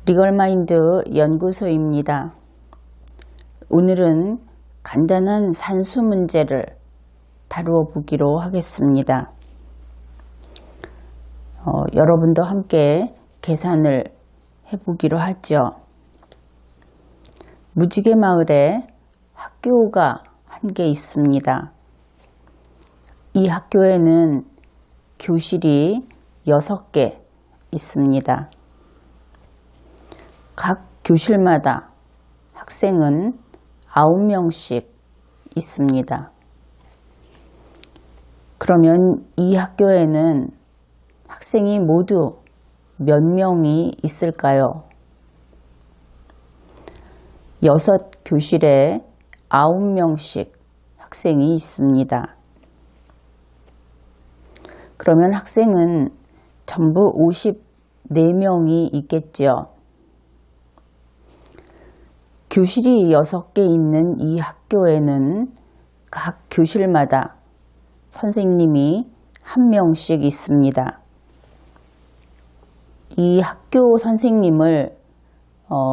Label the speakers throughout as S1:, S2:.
S1: 리걸마인드 연구소입니다. 오늘은 간단한 산수 문제를 다루어 보기로 하겠습니다. 여러분도 함께 계산을 해보기로 하죠. 무지개 마을에 학교가 한 개 있습니다. 이 학교에는 교실이 6개 있습니다. 각 교실마다 학생은 9명씩 있습니다. 그러면 이 학교에는 학생이 모두 몇 명이 있을까요? 6교실에 9명씩 학생이 있습니다. 그러면 학생은 전부 54명이 있겠죠. 교실이 6개 있는 이 학교에는 각 교실마다 선생님이 1명씩 있습니다. 이 학교 선생님을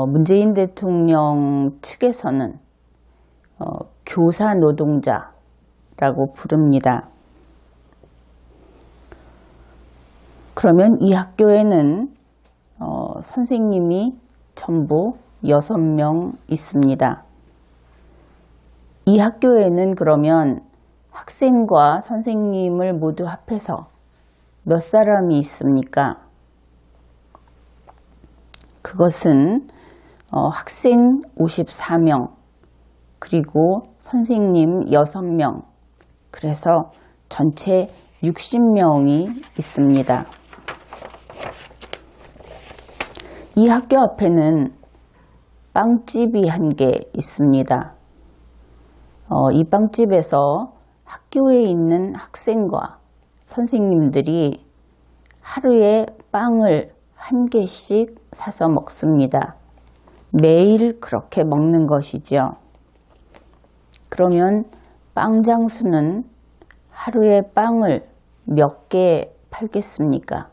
S1: 문재인 대통령 측에서는 교사 노동자라고 부릅니다. 그러면 이 학교에는 선생님이 전부 6명 있습니다. 이 학교에는 그러면 학생과 선생님을 모두 합해서 몇 사람이 있습니까? 그것은 학생 54명, 그리고 선생님 6명, 그래서 전체 60명이 있습니다. 이 학교 앞에는 빵집이 한 개 있습니다. 이 빵집에서 학교에 있는 학생과 선생님들이 하루에 빵을 한 개씩 사서 먹습니다. 매일 그렇게 먹는 것이죠. 그러면 빵 장수는 하루에 빵을 몇 개 팔겠습니까?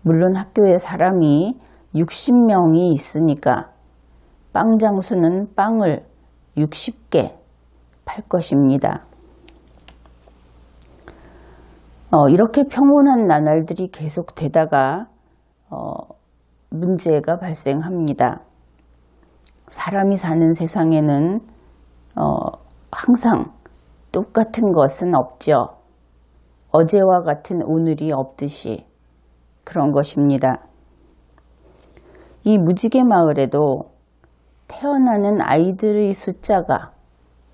S1: 물론 학교에 사람이 60명이 있으니까 빵 장수는 빵을 60개 팔 것입니다. 이렇게 평온한 나날들이 계속되다가 문제가 발생합니다. 사람이 사는 세상에는 항상 똑같은 것은 없죠. 어제와 같은 오늘이 없듯이 그런 것입니다. 이 무지개 마을에도 태어나는 아이들의 숫자가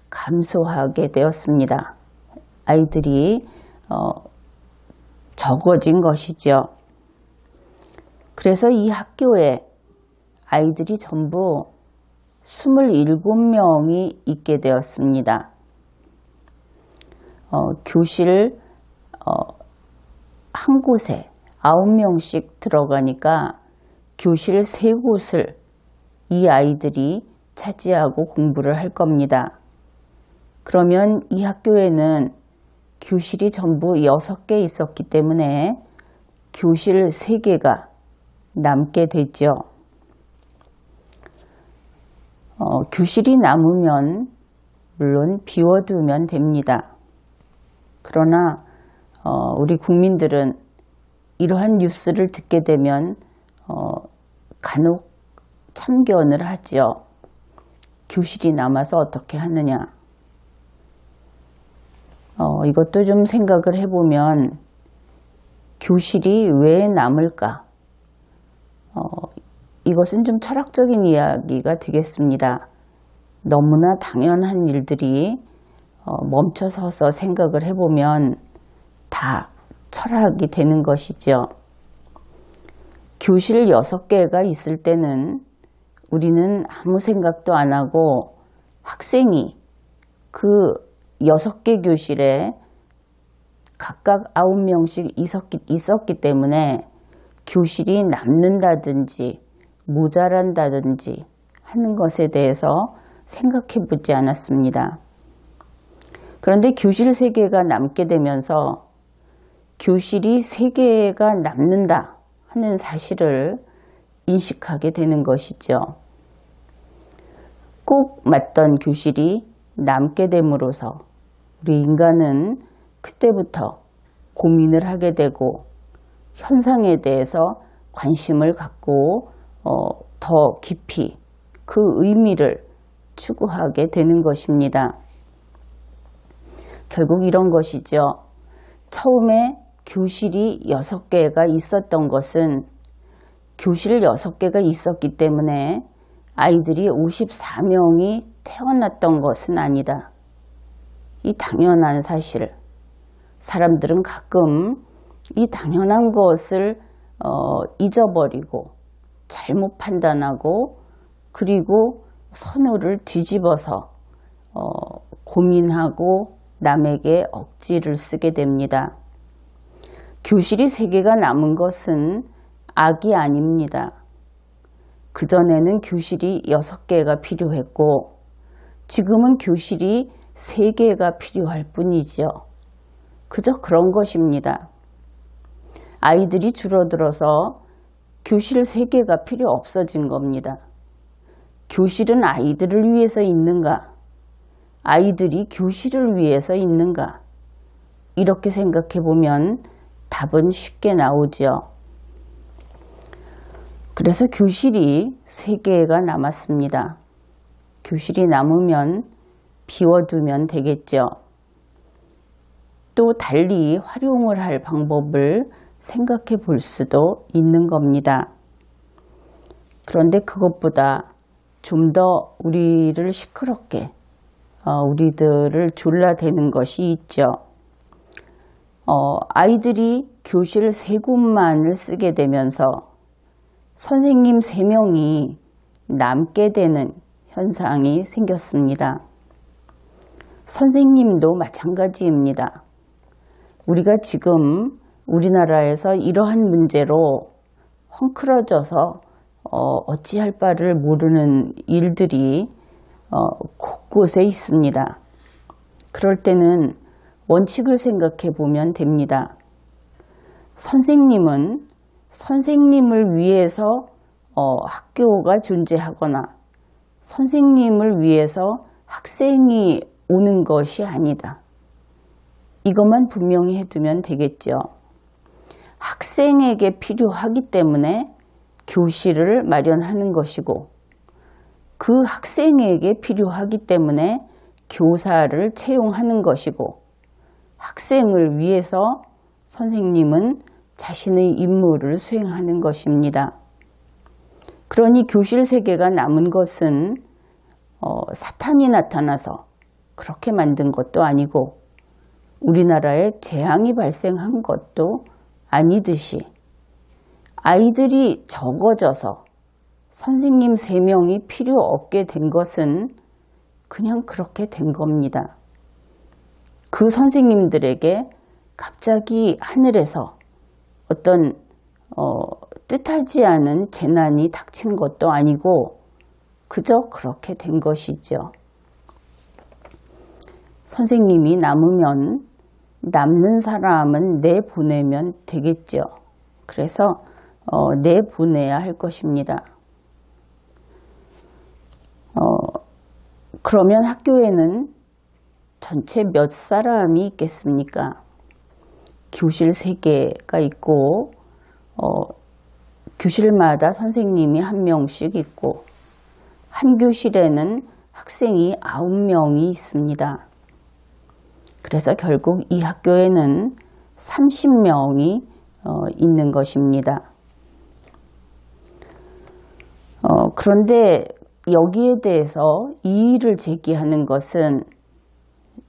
S1: 감소하게 되었습니다. 아이들이 적어진 것이죠. 그래서 이 학교에 아이들이 전부 27명이 있게 되었습니다. 교실 한 곳에 9명씩 들어가니까 교실 3곳을 이 아이들이 차지하고 공부를 할 겁니다. 그러면 이 학교에는 교실이 전부 6개 있었기 때문에 교실 3개가 남게 되죠. 교실이 남으면 물론 비워두면 됩니다. 그러나 우리 국민들은 이러한 뉴스를 듣게 되면 간혹 참견을 하죠. 교실이 남아서 어떻게 하느냐. 이것도 좀 생각을 해보면 교실이 왜 남을까? 이것은 좀 철학적인 이야기가 되겠습니다. 너무나 당연한 일들이 멈춰서서 생각을 해보면 다 철학이 되는 것이죠. 교실 6개가 있을 때는 우리는 아무 생각도 안 하고 학생이 그 6개 교실에 각각 9명씩 있었기 때문에 교실이 남는다든지 모자란다든지 하는 것에 대해서 생각해 보지 않았습니다. 그런데 교실 3개가 남게 되면서 교실이 3개가 남는다 하는 사실을 인식하게 되는 것이죠. 꼭 맞던 교실이 남게 됨으로써 우리 인간은 그때부터 고민을 하게 되고 현상에 대해서 관심을 갖고 더 깊이 그 의미를 추구하게 되는 것입니다. 결국 이런 것이죠. 처음에 교실이 6개가 있었던 것은 교실 6개가 있었기 때문에 아이들이 54명이 태어났던 것은 아니다. 이 당연한 사실. 사람들은 가끔 이 당연한 것을 잊어버리고 잘못 판단하고 그리고 선우를 뒤집어서 고민하고 남에게 억지를 쓰게 됩니다. 교실이 3개가 남은 것은 악이 아닙니다. 그전에는 교실이 6개가 필요했고 지금은 교실이 3개가 필요할 뿐이죠. 그저 그런 것입니다. 아이들이 줄어들어서 교실 3개가 필요 없어진 겁니다. 교실은 아이들을 위해서 있는가? 아이들이 교실을 위해서 있는가? 이렇게 생각해 보면 답은 쉽게 나오죠. 그래서 교실이 3개가 남았습니다. 교실이 남으면 비워두면 되겠죠. 또 달리 활용을 할 방법을 생각해 볼 수도 있는 겁니다. 그런데 그것보다 좀 더 우리를 시끄럽게 우리들을 졸라대는 것이 있죠. 아이들이 교실 3곳만을 쓰게 되면서 선생님 3명이 남게 되는 현상이 생겼습니다. 선생님도 마찬가지입니다. 우리가 지금 우리나라에서 이러한 문제로 헝클어져서 어찌할 바를 모르는 일들이 곳곳에 있습니다. 그럴 때는 원칙을 생각해 보면 됩니다. 선생님은 선생님을 위해서 학교가 존재하거나 선생님을 위해서 학생이 오는 것이 아니다. 이것만 분명히 해두면 되겠죠. 학생에게 필요하기 때문에 교실을 마련하는 것이고 그 학생에게 필요하기 때문에 교사를 채용하는 것이고 학생을 위해서 선생님은 자신의 임무를 수행하는 것입니다. 그러니 교실 3개가 남은 것은 사탄이 나타나서 그렇게 만든 것도 아니고 우리나라에 재앙이 발생한 것도 아니듯이 아이들이 적어져서 선생님 3명이 필요 없게 된 것은 그냥 그렇게 된 겁니다. 그 선생님들에게 갑자기 하늘에서 어떤 뜻하지 않은 재난이 닥친 것도 아니고 그저 그렇게 된 것이죠. 선생님이 남으면 남는 사람은 내보내면 되겠죠. 그래서 내보내야 할 것입니다. 그러면 학교에는 전체 몇 사람이 있겠습니까? 교실 3개가 있고 교실마다 선생님이 1명씩 있고 한 교실에는 학생이 9명이 있습니다. 그래서 결국 이 학교에는 30명이 있는 것입니다. 그런데 여기에 대해서 이의를 제기하는 것은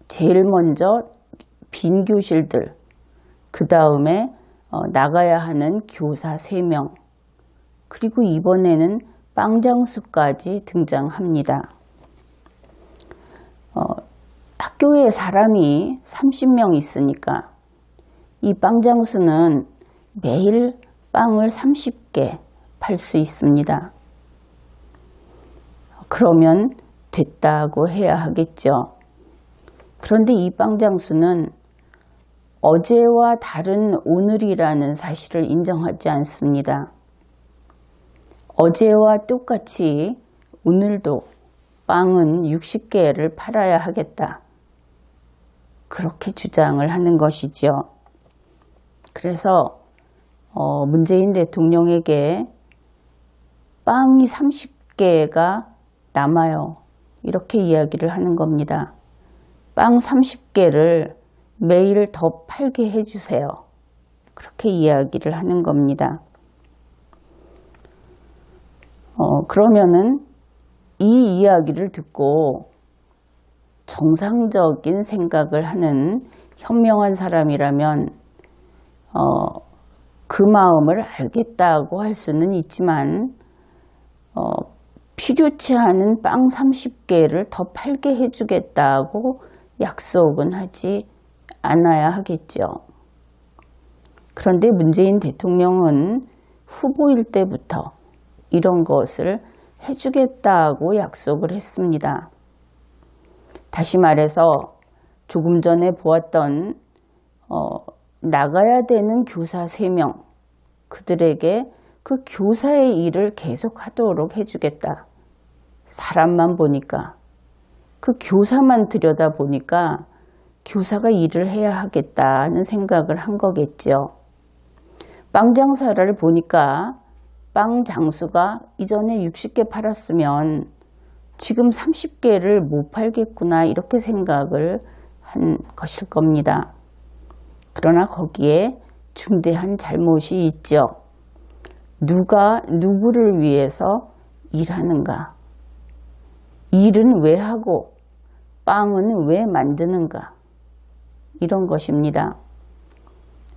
S1: 제일 먼저 빈 교실들, 그 다음에 나가야 하는 교사 3명, 그리고 이번에는 빵장수까지 등장합니다. 학교에 사람이 30명 있으니까 이 빵장수는 매일 빵을 30개 팔 수 있습니다. 그러면 됐다고 해야 하겠죠. 그런데 이 빵장수는 어제와 다른 오늘이라는 사실을 인정하지 않습니다. 어제와 똑같이 오늘도 빵은 60개를 팔아야 하겠다. 그렇게 주장을 하는 것이죠. 그래서 문재인 대통령에게 빵이 30개가 남아요. 이렇게 이야기를 하는 겁니다. 빵 30개를 매일 더 팔게 해주세요. 그렇게 이야기를 하는 겁니다. 그러면은 이 이야기를 듣고 정상적인 생각을 하는 현명한 사람이라면 그 마음을 알겠다고 할 수는 있지만 필요치 않은 빵 30개를 더 팔게 해주겠다고 약속은 하지 않아야 하겠죠. 그런데 문재인 대통령은 후보일 때부터 이런 것을 해주겠다고 약속을 했습니다. 다시 말해서 조금 전에 보았던 나가야 되는 교사 3명, 그들에게 그 교사의 일을 계속하도록 해주겠다. 사람만 보니까, 그 교사만 들여다보니까 교사가 일을 해야 하겠다는 생각을 한 거겠죠. 빵 장사를 보니까 빵 장수가 이전에 60개 팔았으면 지금 30개를 못 팔겠구나, 이렇게 생각을 한 것일 겁니다. 그러나 거기에 중대한 잘못이 있죠. 누가 누구를 위해서 일하는가? 일은 왜 하고 빵은 왜 만드는가? 이런 것입니다.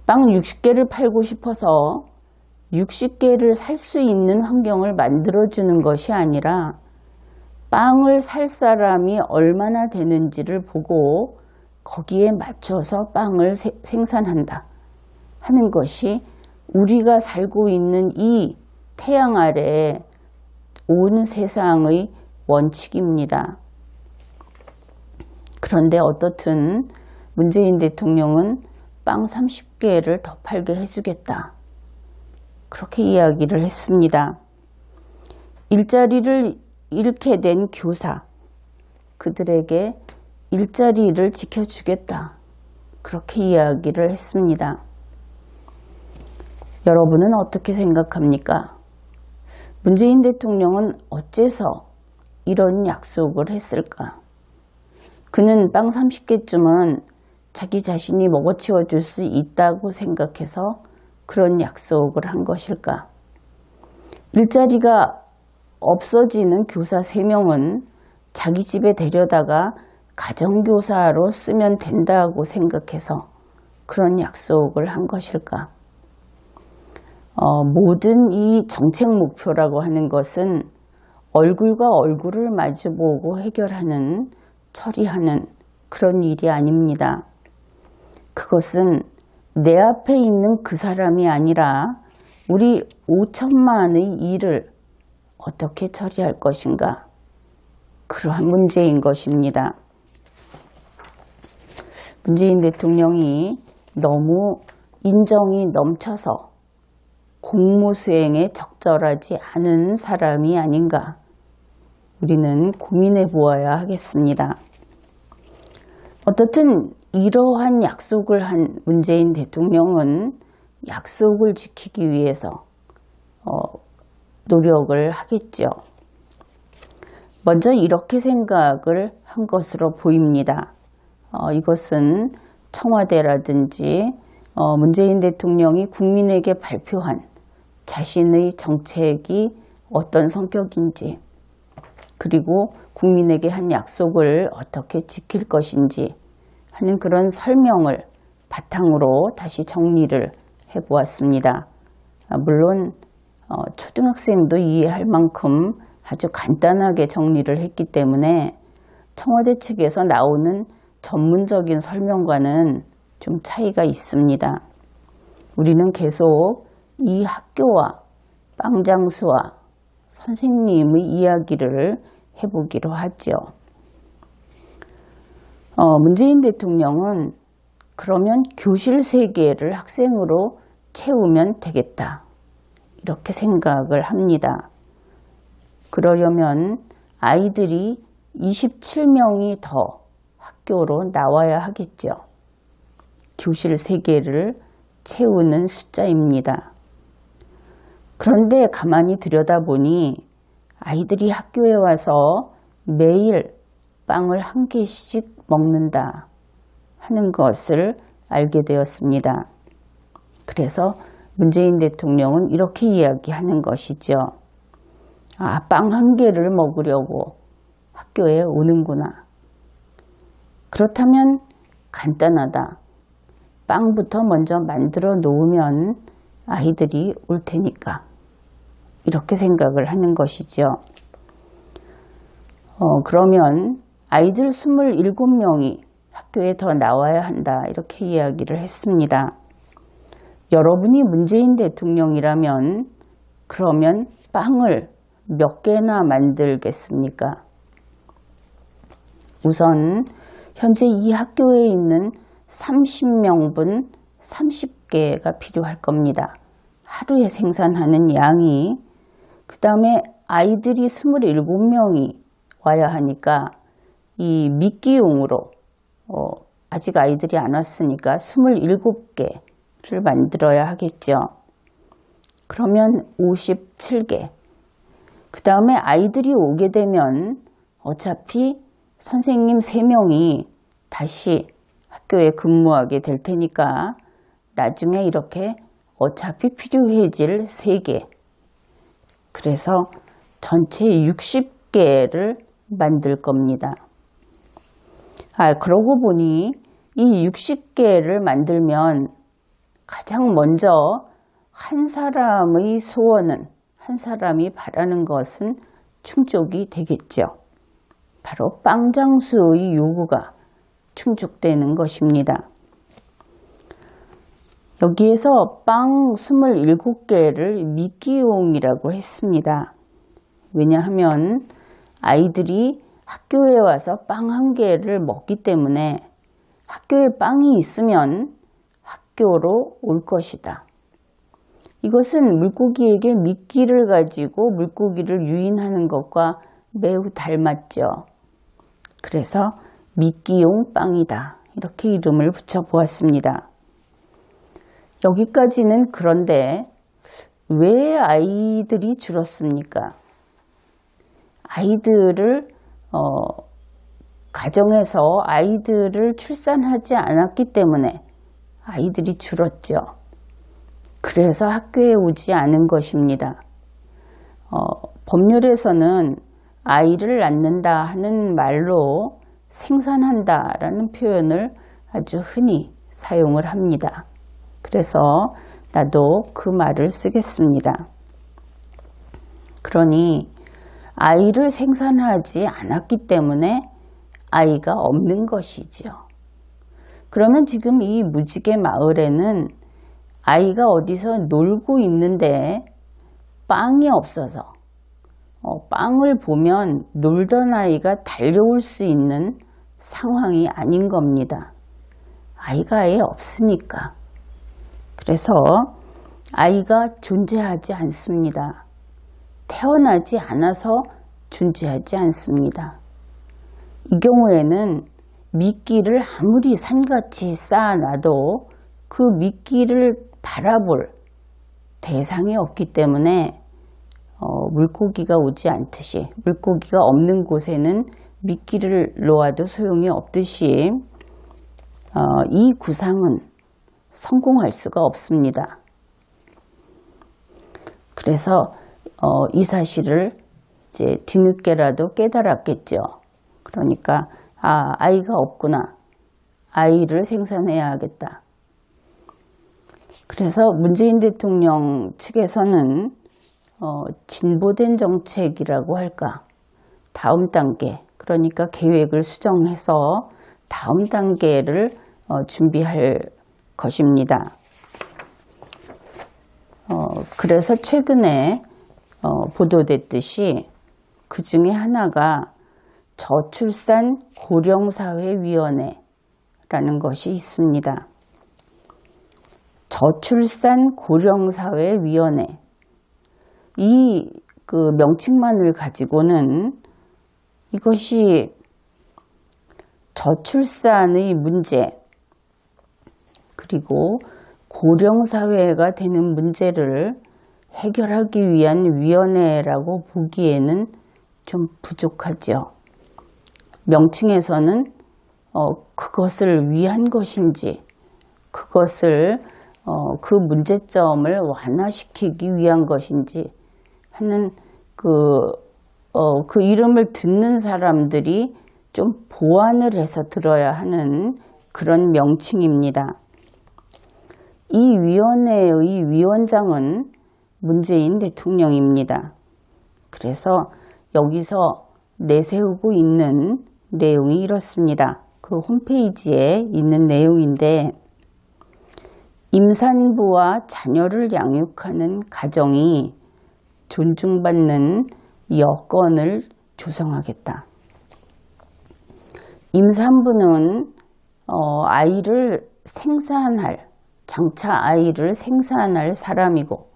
S1: 빵 60개를 팔고 싶어서 60개를 살 수 있는 환경을 만들어주는 것이 아니라 빵을 살 사람이 얼마나 되는지를 보고 거기에 맞춰서 빵을 생산한다 하는 것이 우리가 살고 있는 이 태양 아래에 온 세상의 원칙입니다. 그런데 어떻든 문재인 대통령은 빵 30개를 더 팔게 해주겠다. 그렇게 이야기를 했습니다. 일자리를 잃게 된 교사, 그들에게 일자리를 지켜주겠다. 그렇게 이야기를 했습니다. 여러분은 어떻게 생각합니까? 문재인 대통령은 어째서 이런 약속을 했을까? 그는 빵 30개쯤은 자기 자신이 먹어치워 줄 수 있다고 생각해서 그런 약속을 한 것일까? 일자리가 없어지는 교사 3명은 자기 집에 데려다가 가정교사로 쓰면 된다고 생각해서 그런 약속을 한 것일까? 모든 이 정책 목표라고 하는 것은 얼굴과 얼굴을 마주보고 해결하는, 처리하는 그런 일이 아닙니다. 그것은 내 앞에 있는 그 사람이 아니라 우리 5천만의 일을 어떻게 처리할 것인가, 그러한 문제인 것입니다. 문재인 대통령이 너무 인정이 넘쳐서 공무 수행에 적절하지 않은 사람이 아닌가, 우리는 고민해 보아야 하겠습니다. 어떻든 이러한 약속을 한 문재인 대통령은 약속을 지키기 위해서 노력을 하겠죠. 먼저 이렇게 생각을 한 것으로 보입니다. 이것은 청와대라든지 문재인 대통령이 국민에게 발표한 자신의 정책이 어떤 성격인지, 그리고 국민에게 한 약속을 어떻게 지킬 것인지 하는 그런 설명을 바탕으로 다시 정리를 해보았습니다. 물론 초등학생도 이해할 만큼 아주 간단하게 정리를 했기 때문에 청와대 측에서 나오는 전문적인 설명과는 좀 차이가 있습니다. 우리는 계속 이 학교와 빵장수와 선생님의 이야기를 해보기로 하죠. 문재인 대통령은 그러면 교실 3개를 학생으로 채우면 되겠다, 이렇게 생각을 합니다. 그러려면 아이들이 27명이 더 학교로 나와야 하겠죠. 교실 3개를 채우는 숫자입니다. 그런데 가만히 들여다보니 아이들이 학교에 와서 매일 빵을 1개씩 먹는다 하는 것을 알게 되었습니다. 그래서 문재인 대통령은 이렇게 이야기하는 것이죠. 빵 1개를 먹으려고 학교에 오는구나. 그렇다면 간단하다. 빵부터 먼저 만들어 놓으면 아이들이 올 테니까. 이렇게 생각을 하는 것이죠. 그러면 아이들 27명이 학교에 더 나와야 한다. 이렇게 이야기를 했습니다. 여러분이 문재인 대통령이라면 그러면 빵을 몇 개나 만들겠습니까? 우선 현재 이 학교에 있는 30명분 30개가 필요할 겁니다. 하루에 생산하는 양이. 그 다음에 아이들이 27명이 와야 하니까 이 미끼용으로 아직 아이들이 안 왔으니까 27개를 만들어야 하겠죠. 그러면 57개. 그 다음에 아이들이 오게 되면 어차피 선생님 3명이 다시 학교에 근무하게 될 테니까 나중에 이렇게 어차피 필요해질 3개. 그래서 전체 60개를 만들 겁니다. 그러고 보니 이 60개를 만들면 가장 먼저 한 사람의 소원은, 한 사람이 바라는 것은 충족이 되겠죠. 바로 빵 장수의 요구가 충족되는 것입니다. 여기에서 빵 27개를 미끼용이라고 했습니다. 왜냐하면 아이들이 학교에 와서 빵 1개를 먹기 때문에 학교에 빵이 있으면 학교로 올 것이다. 이것은 물고기에게 미끼를 가지고 물고기를 유인하는 것과 매우 닮았죠. 그래서 미끼용 빵이다. 이렇게 이름을 붙여보았습니다. 여기까지는 그런데 왜 아이들이 줄었습니까? 아이들을 가정에서 아이들을 출산하지 않았기 때문에 아이들이 줄었죠. 그래서 학교에 오지 않은 것입니다. 법률에서는 아이를 낳는다 하는 말로 생산한다라는 표현을 아주 흔히 사용을 합니다. 그래서 나도 그 말을 쓰겠습니다. 그러니 아이를 생산하지 않았기 때문에 아이가 없는 것이죠. 그러면 지금 이 무지개 마을에는 아이가 어디서 놀고 있는데 빵이 없어서 빵을 보면 놀던 아이가 달려올 수 있는 상황이 아닌 겁니다. 아이가 아예 없으니까. 그래서 아이가 존재하지 않습니다. 태어나지 않아서 존재하지 않습니다. 이 경우에는 미끼를 아무리 산같이 쌓아놔도 그 미끼를 바라볼 대상이 없기 때문에 물고기가 오지 않듯이, 물고기가 없는 곳에는 미끼를 놓아도 소용이 없듯이 이 구상은 성공할 수가 없습니다. 그래서 이 사실을 이제 뒤늦게라도 깨달았겠죠. 그러니까 아이가 없구나. 아이를 생산해야 하겠다. 그래서 문재인 대통령 측에서는 진보된 정책이라고 할까? 다음 단계, 그러니까 계획을 수정해서 다음 단계를 준비할 것입니다. 그래서 최근에 보도됐듯이 그 중에 하나가 저출산 고령사회위원회라는 것이 있습니다. 저출산 고령사회위원회. 이 그 명칭만을 가지고는 이것이 저출산의 문제, 그리고 고령사회가 되는 문제를 해결하기 위한 위원회라고 보기에는 좀 부족하죠. 명칭에서는 그것을 위한 것인지, 그것을 그 문제점을 완화시키기 위한 것인지 하는 그 이름을 듣는 사람들이 좀 보완을 해서 들어야 하는 그런 명칭입니다. 이 위원회의 위원장은 문재인 대통령입니다. 그래서 여기서 내세우고 있는 내용이 이렇습니다. 그 홈페이지에 있는 내용인데, 임산부와 자녀를 양육하는 가정이 존중받는 여건을 조성하겠다. 임산부는 아이를 생산할, 장차 아이를 생산할 사람이고,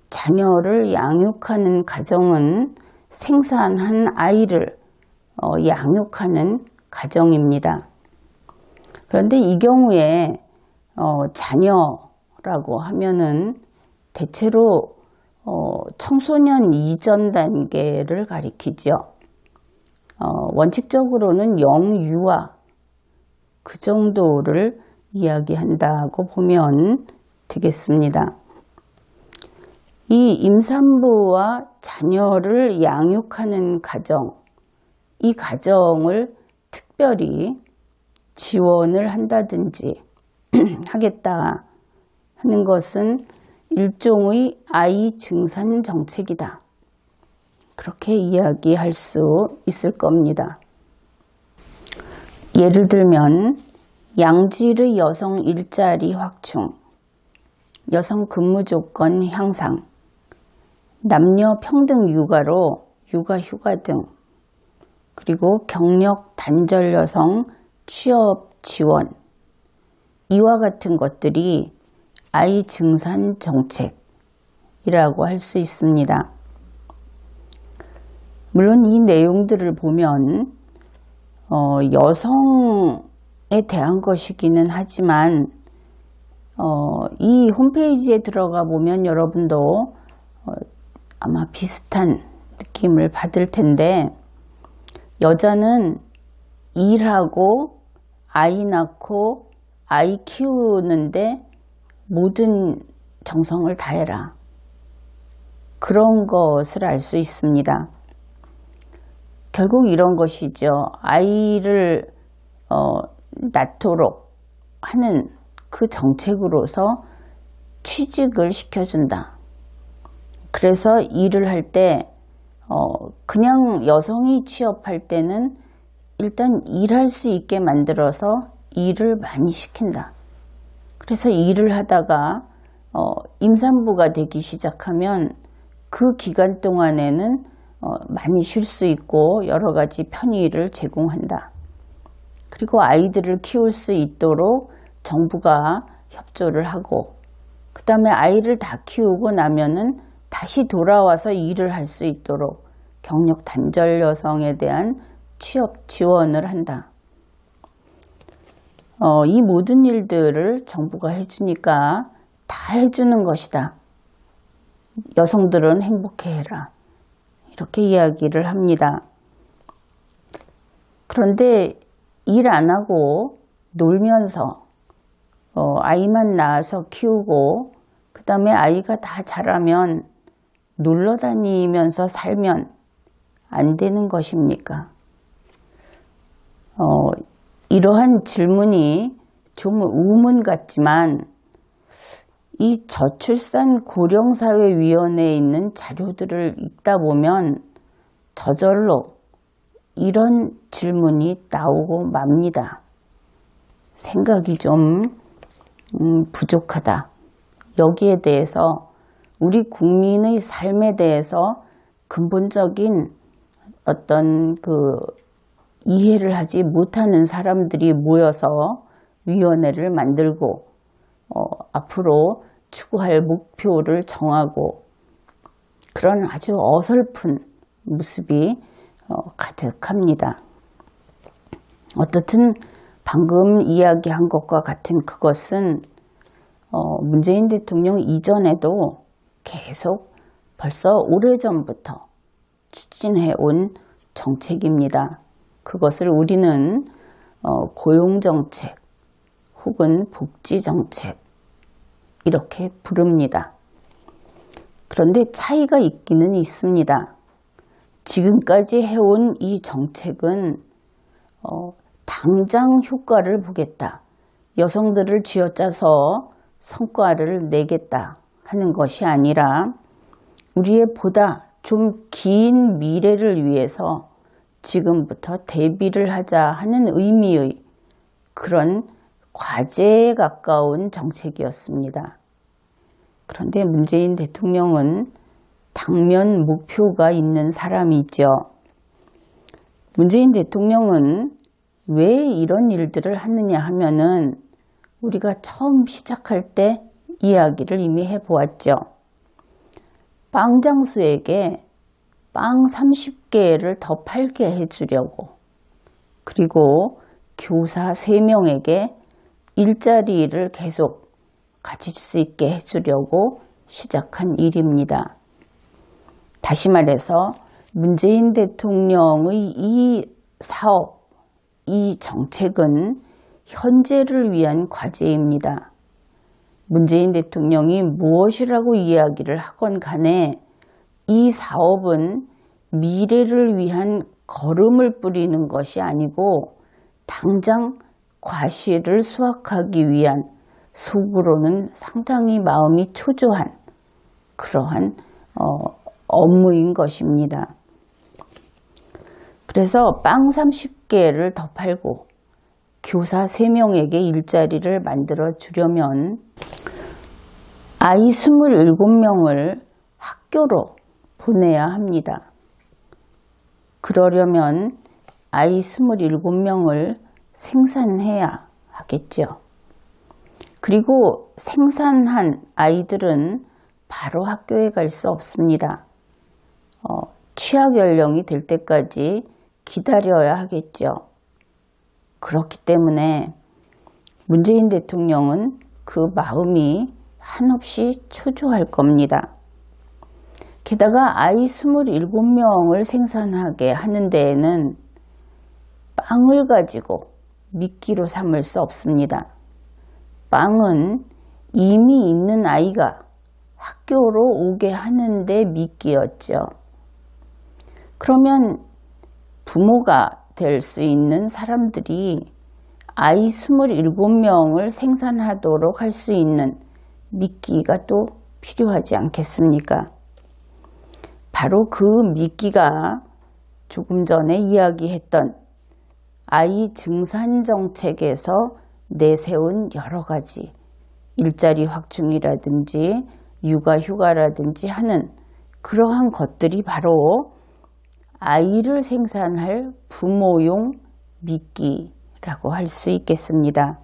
S1: 자녀를 양육하는 가정은 생산한 아이를 양육하는 가정입니다. 그런데 이 경우에 자녀라고 하면은 대체로 청소년 이전 단계를 가리키죠. 원칙적으로는 영유아 그 정도를 이야기한다고 보면 되겠습니다. 이 임산부와 자녀를 양육하는 가정, 이 가정을 특별히 지원을 한다든지 하겠다 하는 것은 일종의 아이 증산 정책이다. 그렇게 이야기할 수 있을 겁니다. 예를 들면 양질의 여성 일자리 확충, 여성 근무 조건 향상, 남녀 평등 육아로 육아휴가 등, 그리고 경력 단절 여성 취업 지원, 이와 같은 것들이 아이 증산 정책이라고 할 수 있습니다. 물론 이 내용들을 보면 여성에 대한 것이기는 하지만 이 홈페이지에 들어가 보면 여러분도 아마 비슷한 느낌을 받을 텐데, 여자는 일하고 아이 낳고 아이 키우는데 모든 정성을 다해라. 그런 것을 알 수 있습니다. 결국 이런 것이죠. 아이를 낳도록 하는 그 정책으로서 취직을 시켜준다. 그래서 일을 할 때 그냥 여성이 취업할 때는 일단 일할 수 있게 만들어서 일을 많이 시킨다. 그래서 일을 하다가 임산부가 되기 시작하면 그 기간 동안에는 많이 쉴 수 있고 여러 가지 편의를 제공한다. 그리고 아이들을 키울 수 있도록 정부가 협조를 하고, 그 다음에 아이를 다 키우고 나면은 다시 돌아와서 일을 할 수 있도록 경력 단절 여성에 대한 취업 지원을 한다. 이 모든 일들을 정부가 해주니까 다 해주는 것이다. 여성들은 행복해해라. 이렇게 이야기를 합니다. 그런데 일 안 하고 놀면서 아이만 낳아서 키우고 그 다음에 아이가 다 자라면 놀러 다니면서 살면 안 되는 것입니까? 이러한 질문이 좀 의문 같지만 이 저출산 고령사회위원회에 있는 자료들을 읽다 보면 저절로 이런 질문이 나오고 맙니다. 생각이 좀 부족하다. 여기에 대해서 우리 국민의 삶에 대해서 근본적인 어떤 이해를 하지 못하는 사람들이 모여서 위원회를 만들고 앞으로 추구할 목표를 정하고 그런 아주 어설픈 모습이 가득합니다. 어떻든 방금 이야기한 것과 같은 그것은 문재인 대통령 이전에도 계속 벌써 오래전부터 추진해온 정책입니다. 그것을 우리는 고용정책 혹은 복지정책 이렇게 부릅니다. 그런데 차이가 있기는 있습니다. 지금까지 해온 이 정책은 당장 효과를 보겠다. 여성들을 쥐어짜서 성과를 내겠다 하는 것이 아니라 우리의 보다 좀 긴 미래를 위해서 지금부터 대비를 하자 하는 의미의 그런 과제에 가까운 정책이었습니다. 그런데 문재인 대통령은 당면 목표가 있는 사람이죠. 문재인 대통령은 왜 이런 일들을 하느냐 하면은 우리가 처음 시작할 때 이야기를 이미 해보았죠. 빵장수에게 빵 30개를 더 팔게 해주려고, 그리고 교사 3명에게 일자리를 계속 가질 수 있게 해주려고 시작한 일입니다. 다시 말해서 문재인 대통령의 이 사업, 이 정책은 현재를 위한 과제입니다. 문재인 대통령이 무엇이라고 이야기를 하건 간에 이 사업은 미래를 위한 걸음을 뿌리는 것이 아니고 당장 과실을 수확하기 위한 속으로는 상당히 마음이 초조한 그러한 업무인 것입니다. 그래서 빵 30개를 더 팔고 교사 3명에게 일자리를 만들어 주려면 아이 27명을 학교로 보내야 합니다. 그러려면 아이 27명을 생산해야 하겠죠. 그리고 생산한 아이들은 바로 학교에 갈 수 없습니다. 취학 연령이 될 때까지 기다려야 하겠죠. 그렇기 때문에 문재인 대통령은 그 마음이 한없이 초조할 겁니다. 게다가 아이 27명을 생산하게 하는 데에는 빵을 가지고 미끼로 삼을 수 없습니다. 빵은 이미 있는 아이가 학교로 오게 하는데 미끼였죠. 그러면 부모가 될 수 있는 사람들이 아이 27명을 생산하도록 할 수 있는 미끼가 또 필요하지 않겠습니까? 바로 그 미끼가 조금 전에 이야기했던 아이 증산 정책에서 내세운 여러 가지 일자리 확충이라든지 육아휴가라든지 하는 그러한 것들이 바로 아이를 생산할 부모용 미끼라고 할 수 있겠습니다.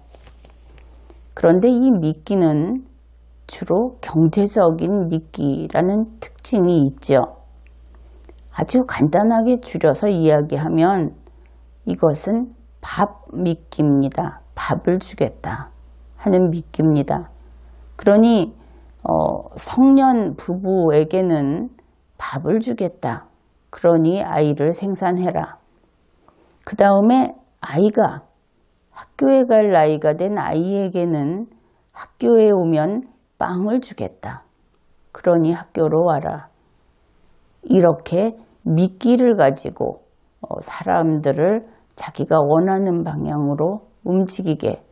S1: 그런데 이 미끼는 주로 경제적인 미끼라는 특징이 있죠. 아주 간단하게 줄여서 이야기하면 이것은 밥 미끼입니다. 밥을 주겠다 하는 미끼입니다. 그러니 성년 부부에게는 밥을 주겠다. 그러니 아이를 생산해라. 그 다음에 아이가 학교에 갈 나이가 된 아이에게는 학교에 오면 빵을 주겠다. 그러니 학교로 와라. 이렇게 미끼를 가지고 사람들을 자기가 원하는 방향으로 움직이게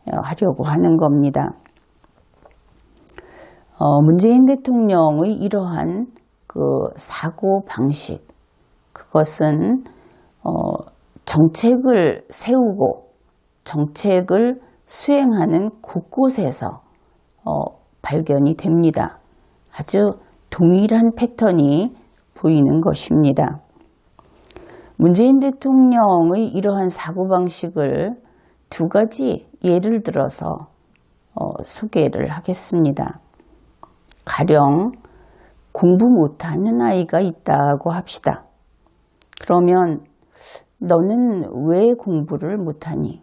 S1: 하려고 하는 겁니다. 문재인 대통령의 이러한 그 사고 방식, 그것은 정책을 세우고 정책을 수행하는 곳곳에서 발견이 됩니다. 아주 동일한 패턴이 보이는 것입니다. 문재인 대통령의 이러한 사고방식을 두 가지 예를 들어서 소개를 하겠습니다. 가령 공부 못하는 아이가 있다고 합시다. 그러면 너는 왜 공부를 못하니?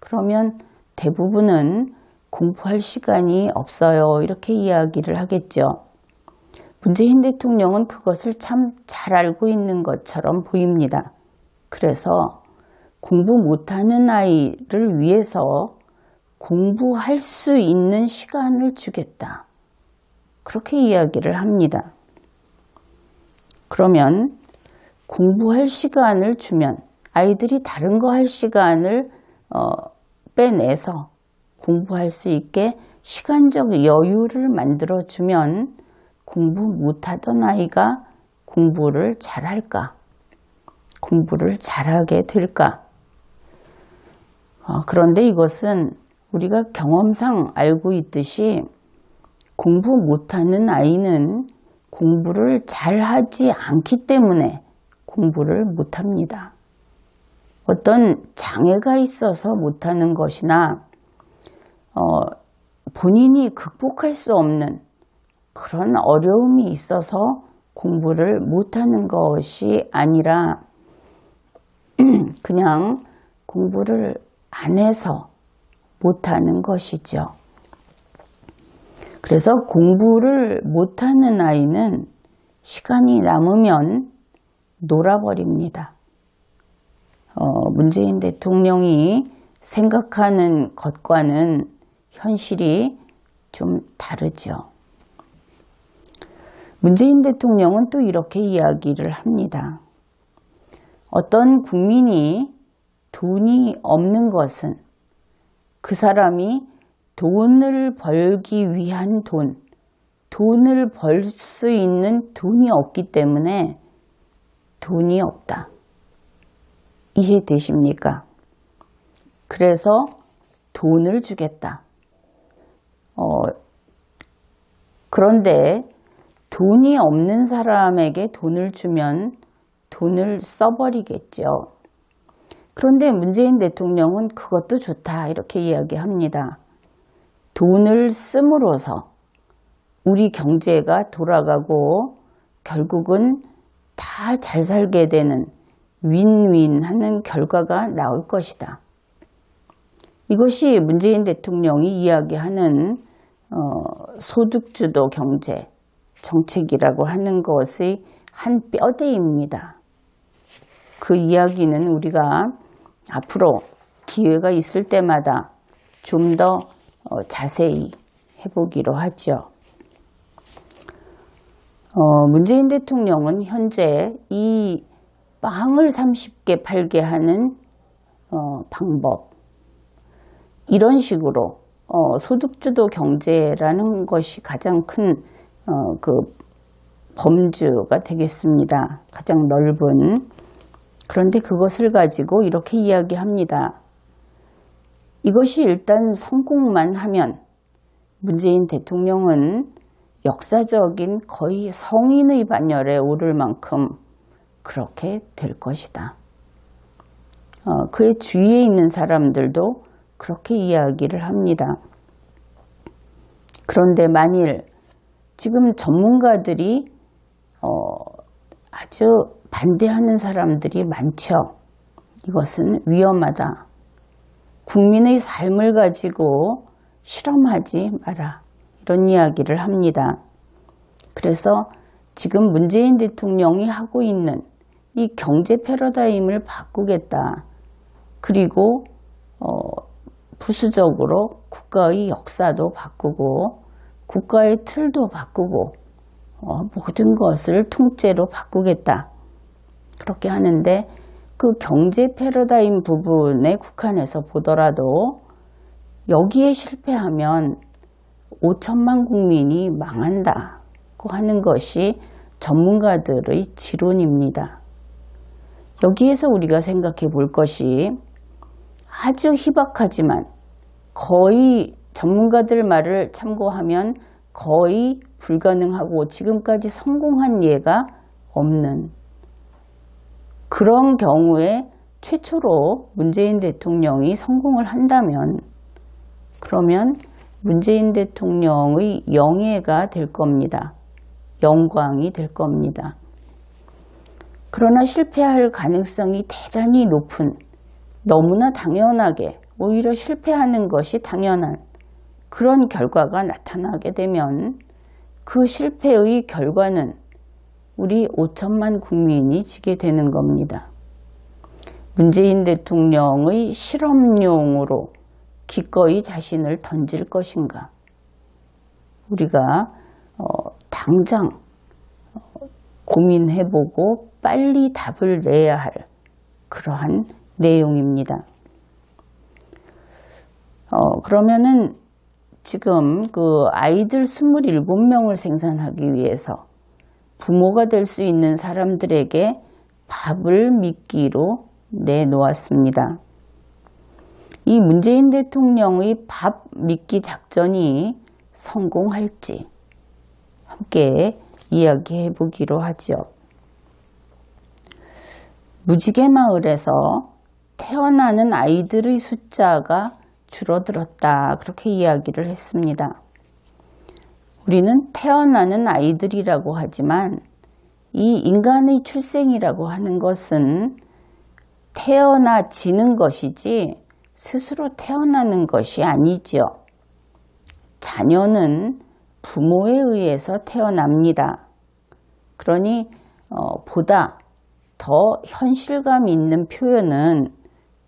S1: 그러면 대부분은 공부할 시간이 없어요. 이렇게 이야기를 하겠죠. 문재인 대통령은 그것을 참 잘 알고 있는 것처럼 보입니다. 그래서 공부 못하는 아이를 위해서 공부할 수 있는 시간을 주겠다. 그렇게 이야기를 합니다. 그러면 공부할 시간을 주면 아이들이 다른 거 할 시간을 빼내서 공부할 수 있게 시간적 여유를 만들어주면 공부 못하던 아이가 공부를 잘할까? 공부를 잘하게 될까? 그런데 이것은 우리가 경험상 알고 있듯이 공부 못하는 아이는 공부를 잘하지 않기 때문에 공부를 못합니다. 어떤 장애가 있어서 못하는 것이나 본인이 극복할 수 없는 그런 어려움이 있어서 공부를 못하는 것이 아니라 그냥 공부를 안 해서 못하는 것이죠. 그래서 공부를 못하는 아이는 시간이 남으면 놀아버립니다. 문재인 대통령이 생각하는 것과는 현실이 좀 다르죠. 문재인 대통령은 또 이렇게 이야기를 합니다. 어떤 국민이 돈이 없는 것은 그 사람이 돈을 벌기 위한 돈을 벌 수 있는 돈이 없기 때문에 돈이 없다. 이해되십니까? 그래서 돈을 주겠다. 그런데 돈이 없는 사람에게 돈을 주면 돈을 써버리겠죠. 그런데 문재인 대통령은 그것도 좋다 이렇게 이야기합니다. 돈을 씀으로써 우리 경제가 돌아가고 결국은 다 잘 살게 되는 윈윈하는 결과가 나올 것이다. 이것이 문재인 대통령이 이야기하는 소득주도 경제 정책이라고 하는 것의 한 뼈대입니다. 그 이야기는 우리가 앞으로 기회가 있을 때마다 좀 더 자세히 해보기로 하죠. 문재인 대통령은 현재 이 빵을 30개 팔게 하는 방법, 이런 식으로 소득주도 경제라는 것이 가장 큰 그 범주가 되겠습니다. 가장 넓은. 그런데 그것을 가지고 이렇게 이야기합니다. 이것이 일단 성공만 하면 문재인 대통령은 역사적인 거의 성인의 반열에 오를 만큼 그렇게 될 것이다. 그의 주위에 있는 사람들도 그렇게 이야기를 합니다. 그런데 만일 지금 전문가들이 아주 반대하는 사람들이 많죠. 이것은 위험하다. 국민의 삶을 가지고 실험하지 마라. 이런 이야기를 합니다. 그래서 지금 문재인 대통령이 하고 있는 이 경제 패러다임을 바꾸겠다. 그리고 부수적으로 국가의 역사도 바꾸고 국가의 틀도 바꾸고 모든 것을 통째로 바꾸겠다. 그렇게 하는데 그 경제 패러다임 부분에 국한해서 보더라도 여기에 실패하면 5천만 국민이 망한다고 하는 것이 전문가들의 지론입니다. 여기에서 우리가 생각해 볼 것이 아주 희박하지만 거의 전문가들 말을 참고하면 거의 불가능하고 지금까지 성공한 예가 없는 그런 경우에 최초로 문재인 대통령이 성공을 한다면 그러면 문재인 대통령의 영예가 될 겁니다. 영광이 될 겁니다. 그러나 실패할 가능성이 대단히 높은, 너무나 당연하게 오히려 실패하는 것이 당연한 그런 결과가 나타나게 되면 그 실패의 결과는 우리 5천만 국민이 지게 되는 겁니다. 문재인 대통령의 실험용으로 기꺼이 자신을 던질 것인가? 우리가 당장 고민해보고 빨리 답을 내야 할 그러한 내용입니다. 그러면은 지금 그 아이들 27명을 생산하기 위해서 부모가 될 수 있는 사람들에게 밥을 미끼로 내놓았습니다. 이 문재인 대통령의 밥 미끼 작전이 성공할지 함께 이야기해 보기로 하죠. 무지개 마을에서 태어나는 아이들의 숫자가 줄어들었다, 그렇게 이야기를 했습니다. 우리는 태어나는 아이들이라고 하지만 이 인간의 출생이라고 하는 것은 태어나지는 것이지 스스로 태어나는 것이 아니지요. 자녀는 부모에 의해서 태어납니다. 그러니 보다 더 현실감 있는 표현은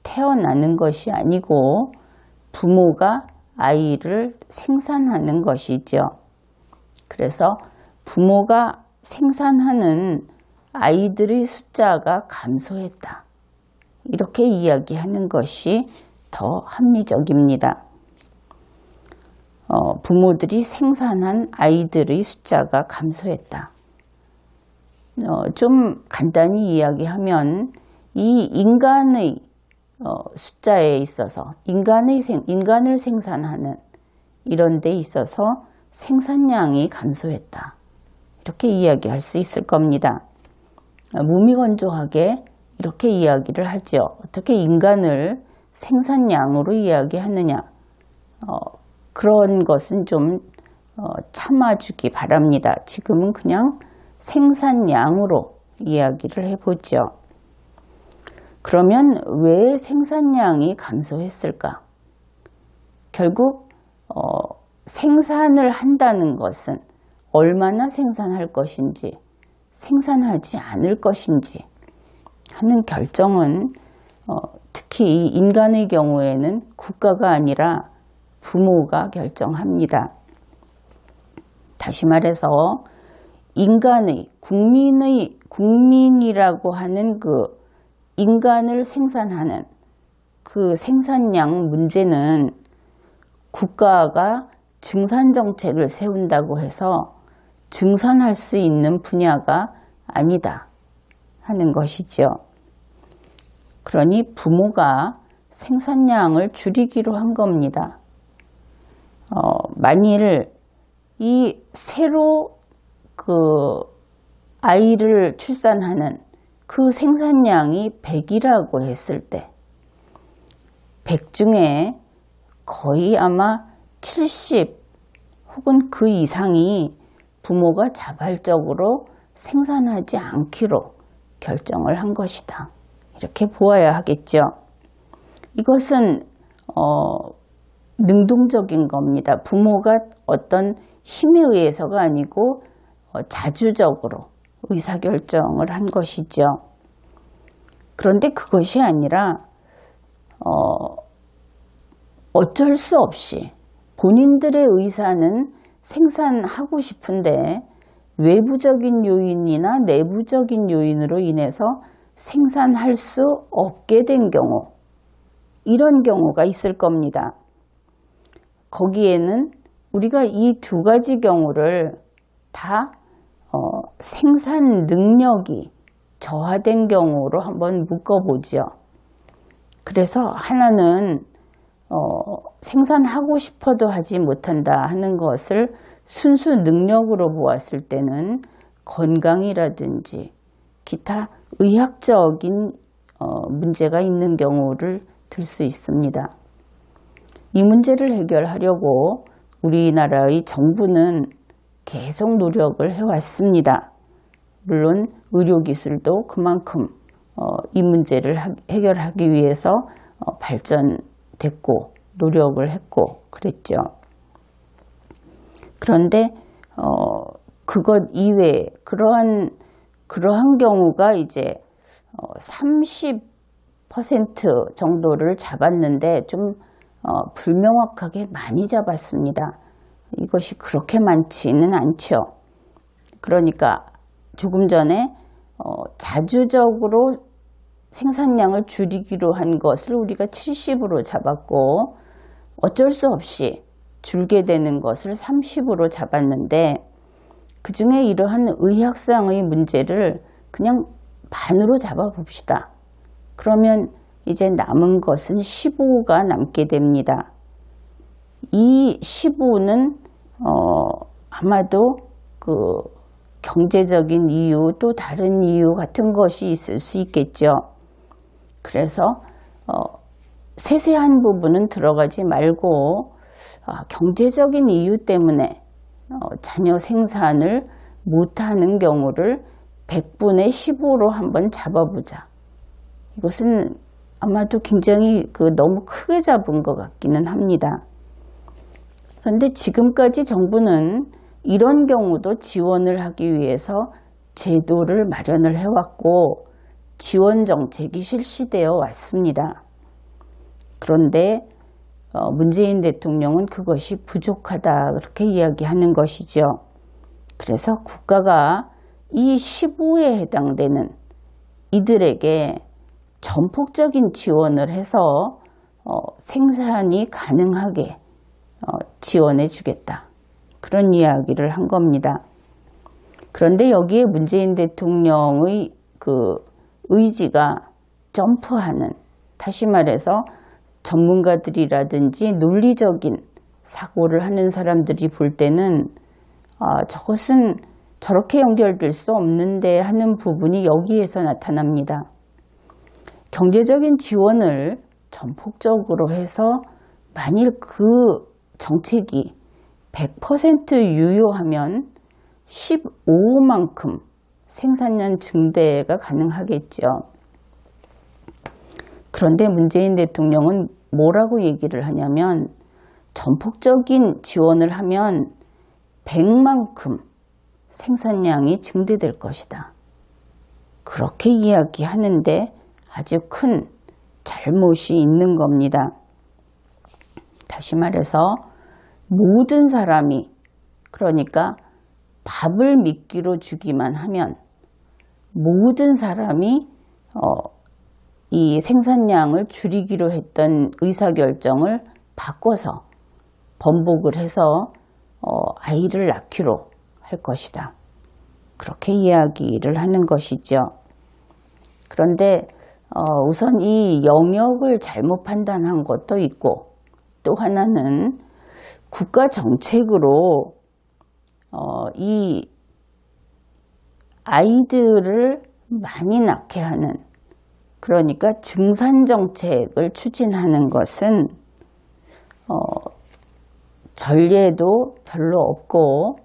S1: 태어나는 것이 아니고 부모가 아이를 생산하는 것이죠. 그래서 부모가 생산하는 아이들의 숫자가 감소했다, 이렇게 이야기하는 것이 더 합리적입니다. 부모들이 생산한 아이들의 숫자가 감소했다. 좀 간단히 이야기하면 이 인간의 숫자에 있어서 인간을 생산하는 이런 데 있어서 생산량이 감소했다, 이렇게 이야기할 수 있을 겁니다. 무미건조하게 이렇게 이야기를 하죠. 어떻게 인간을 생산량으로 이야기하느냐, 그런 것은 좀 참아주기 바랍니다. 지금은 그냥 생산량으로 이야기를 해보죠. 그러면 왜 생산량이 감소했을까? 결국 생산을 한다는 것은 얼마나 생산할 것인지, 생산하지 않을 것인지 하는 결정은 특히 인간의 경우에는 국가가 아니라 부모가 결정합니다. 다시 말해서 국민이라고 하는 그 인간을 생산하는 그 생산량 문제는 국가가 증산정책을 세운다고 해서 증산할 수 있는 분야가 아니다 하는 것이죠. 그러니 부모가 생산량을 줄이기로 한 겁니다. 만일 이 새로 그 아이를 출산하는 그 생산량이 100이라고 했을 때 100 중에 거의 아마 70 혹은 그 이상이 부모가 자발적으로 생산하지 않기로 결정을 한 것이다, 이렇게 보아야 하겠죠. 이것은 능동적인 겁니다. 부모가 어떤 힘에 의해서가 아니고 자주적으로 의사결정을 한 것이죠. 그런데 그것이 아니라 어쩔 수 없이 본인들의 의사는 생산하고 싶은데 외부적인 요인이나 내부적인 요인으로 인해서 생산할 수 없게 된 경우, 이런 경우가 있을 겁니다. 거기에는 우리가 이 두 가지 경우를 다 생산 능력이 저하된 경우로 한번 묶어보죠. 그래서 하나는 생산하고 싶어도 하지 못한다 하는 것을 순수 능력으로 보았을 때는 건강이라든지 기타 의학적인 문제가 있는 경우를 들 수 있습니다. 이 문제를 해결하려고 우리나라의 정부는 계속 노력을 해왔습니다. 물론 의료기술도 그만큼 이 문제를 해결하기 위해서 발전됐고 노력을 했고 그랬죠. 그런데 그것 이외에 그러한 경우가 이제 30% 정도를 잡았는데 좀 불명확하게 많이 잡았습니다. 이것이 그렇게 많지는 않죠. 그러니까 조금 전에 자주적으로 생산량을 줄이기로 한 것을 우리가 70으로 잡았고 어쩔 수 없이 줄게 되는 것을 30으로 잡았는데 그중에 이러한 의학상의 문제를 그냥 반으로 잡아봅시다. 그러면 이제 남은 것은 15가 남게 됩니다. 이 15는 아마도 그 경제적인 이유 또 다른 이유 같은 것이 있을 수 있겠죠. 그래서 세세한 부분은 들어가지 말고 경제적인 이유 때문에 자녀 생산을 못하는 경우를 100분의 15로 한번 잡아보자. 이것은 아마도 굉장히 너무 크게 잡은 것 같기는 합니다. 그런데 지금까지 정부는 이런 경우도 지원을 하기 위해서 제도를 마련을 해왔고 지원 정책이 실시되어 왔습니다. 그런데 문재인 대통령은 그것이 부족하다 그렇게 이야기하는 것이죠. 그래서 국가가 이 15에 해당되는 이들에게 전폭적인 지원을 해서 생산이 가능하게 지원해 주겠다. 그런 이야기를 한 겁니다. 그런데 여기에 문재인 대통령의 그 의지가 점프하는, 다시 말해서 전문가들이라든지 논리적인 사고를 하는 사람들이 볼 때는 저것은 저렇게 연결될 수 없는데 하는 부분이 여기에서 나타납니다. 경제적인 지원을 전폭적으로 해서 만일 그 정책이 100% 유효하면 15만큼 생산량 증대가 가능하겠죠. 그런데 문재인 대통령은 뭐라고 얘기를 하냐면 전폭적인 지원을 하면 100만큼 생산량이 증대될 것이다. 그렇게 이야기하는데 아주 큰 잘못이 있는 겁니다. 다시 말해서 모든 사람이, 그러니까 밥을 미끼로 주기만 하면 모든 사람이 이 생산량을 줄이기로 했던 의사결정을 바꿔서 번복을 해서 아이를 낳기로 할 것이다. 그렇게 이야기를 하는 것이죠. 그런데 우선 이 영역을 잘못 판단한 것도 있고 또 하나는 국가 정책으로 이 아이들을 많이 낳게 하는, 그러니까 증산정책을 추진하는 것은 전례도 별로 없고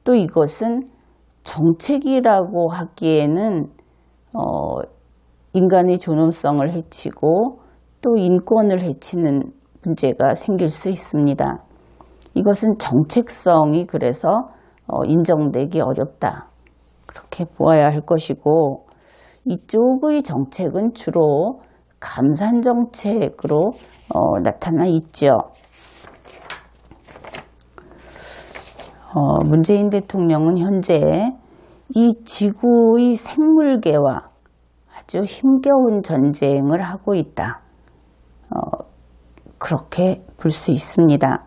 S1: 또 이것은 정책이라고 하기에는 인간의 존엄성을 해치고 또 인권을 해치는 문제가 생길 수 있습니다. 이것은 정책성이 그래서 인정되기 어렵다. 그렇게 보아야 할 것이고 이쪽의 정책은 주로 감산정책으로 나타나 있죠. 문재인 대통령은 현재 이 지구의 생물계와 아주 힘겨운 전쟁을 하고 있다. 그렇게 볼 수 있습니다.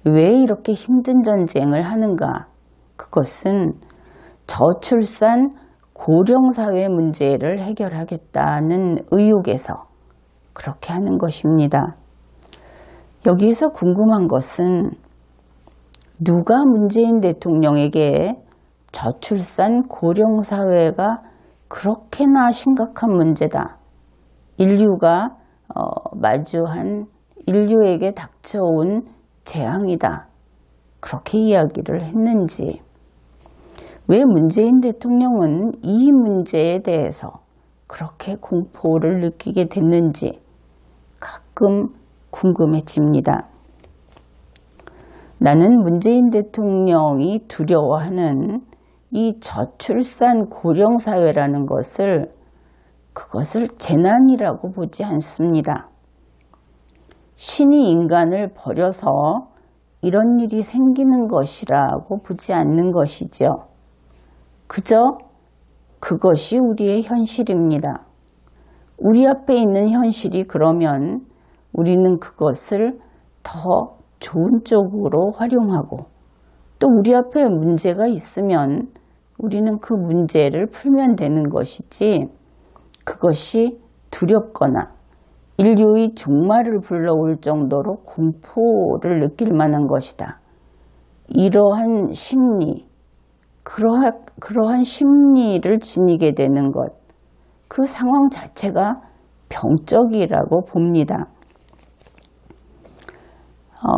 S1: 왜 이렇게 힘든 전쟁을 하는가? 그것은 저출산 고령사회 문제를 해결하겠다는 의욕에서 그렇게 하는 것입니다. 여기에서 궁금한 것은 누가 문재인 대통령에게 저출산 고령사회가 그렇게나 심각한 문제다, 인류가 마주한, 인류에게 닥쳐온 재앙이다, 그렇게 이야기를 했는지, 왜 문재인 대통령은 이 문제에 대해서 그렇게 공포를 느끼게 됐는지 가끔 궁금해집니다. 나는 문재인 대통령이 두려워하는 이 저출산 고령사회라는 그것을 재난이라고 보지 않습니다. 신이 인간을 버려서 이런 일이 생기는 것이라고 보지 않는 것이죠. 그저 그것이 우리의 현실입니다. 우리 앞에 있는 현실이 그러면 우리는 그것을 더 좋은 쪽으로 활용하고, 또 우리 앞에 문제가 있으면 우리는 그 문제를 풀면 되는 것이지, 그것이 두렵거나 인류의 종말을 불러올 정도로 공포를 느낄 만한 것이다. 이러한 심리, 그러한 심리를 지니게 되는 것, 그 상황 자체가 병적이라고 봅니다.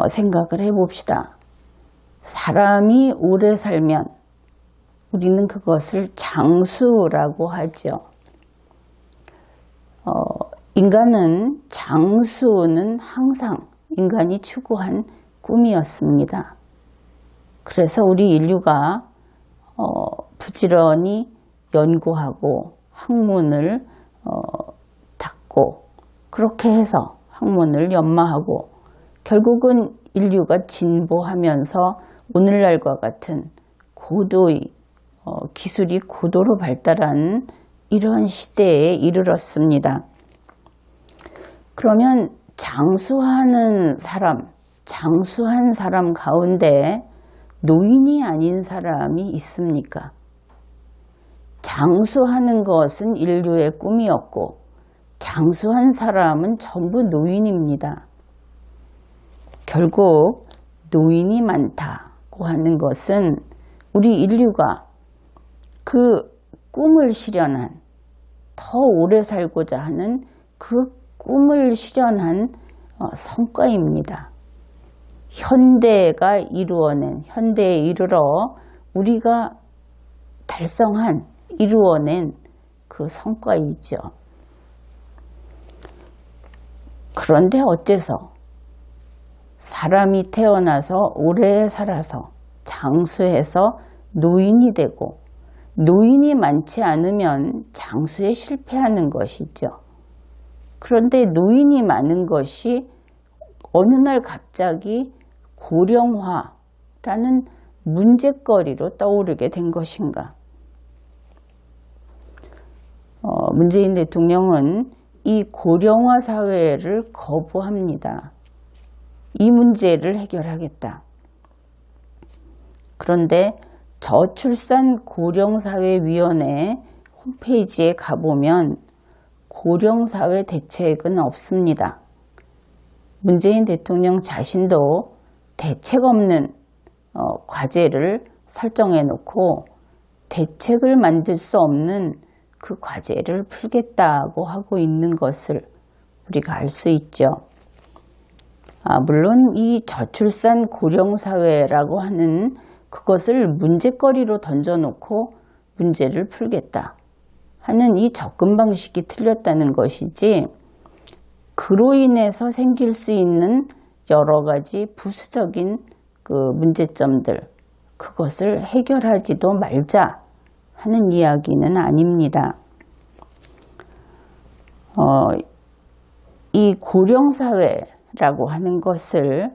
S1: 생각을 해봅시다. 사람이 오래 살면 우리는 그것을 장수라고 하죠. 인간은 장수는 항상 인간이 추구한 꿈이었습니다. 그래서 우리 인류가 부지런히 연구하고 학문을 닦고, 그렇게 해서 학문을 연마하고 결국은 인류가 진보하면서 오늘날과 같은 고도의 기술이 고도로 발달한 이러한 시대에 이르렀습니다. 그러면 장수한 사람 가운데 노인이 아닌 사람이 있습니까? 장수하는 것은 인류의 꿈이었고 장수한 사람은 전부 노인입니다. 결국 노인이 많다고 하는 것은 우리 인류가 그 꿈을 실현한, 더 오래 살고자 하는 그 꿈을 실현한 성과입니다. 현대에 이르러 우리가 이루어낸 그 성과이죠. 그런데 어째서 사람이 태어나서 오래 살아서 장수해서 노인이 되고, 노인이 많지 않으면 장수에 실패하는 것이죠. 그런데 노인이 많은 것이 어느 날 갑자기 고령화라는 문제거리로 떠오르게 된 것인가? 문재인 대통령은 이 고령화 사회를 거부합니다. 이 문제를 해결하겠다. 그런데 저출산 고령사회위원회 홈페이지에 가보면 고령사회 대책은 없습니다. 문재인 대통령 자신도 대책 없는 과제를 설정해 놓고 대책을 만들 수 없는 그 과제를 풀겠다고 하고 있는 것을 우리가 알 수 있죠. 물론 이 저출산 고령사회라고 하는 그것을 문제거리로 던져놓고 문제를 풀겠다 하는 이 접근 방식이 틀렸다는 것이지, 그로 인해서 생길 수 있는 여러 가지 부수적인 그 문제점들, 그것을 해결하지도 말자 하는 이야기는 아닙니다. 이 고령사회라고 하는 것을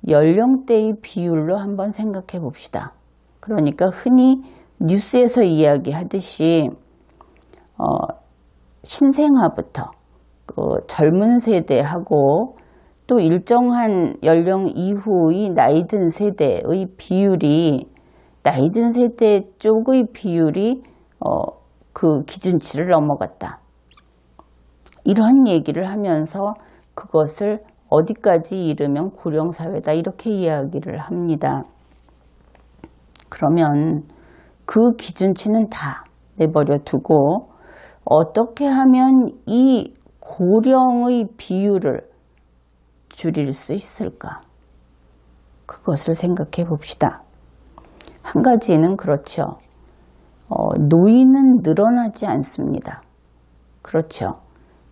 S1: 연령대의 비율로 한번 생각해 봅시다. 그러니까 흔히 뉴스에서 이야기하듯이 신생아부터 그 젊은 세대하고 또 일정한 연령 이후의 나이 든 세대의 비율이, 나이 든 세대 쪽의 비율이 그 기준치를 넘어갔다, 이러한 얘기를 하면서 그것을 어디까지 이르면 고령사회다 이렇게 이야기를 합니다. 그러면 그 기준치는 다 내버려 두고 어떻게 하면 이 고령의 비율을 줄일 수 있을까? 그것을 생각해 봅시다. 한 가지는 그렇죠. 노인은 늘어나지 않습니다. 그렇죠.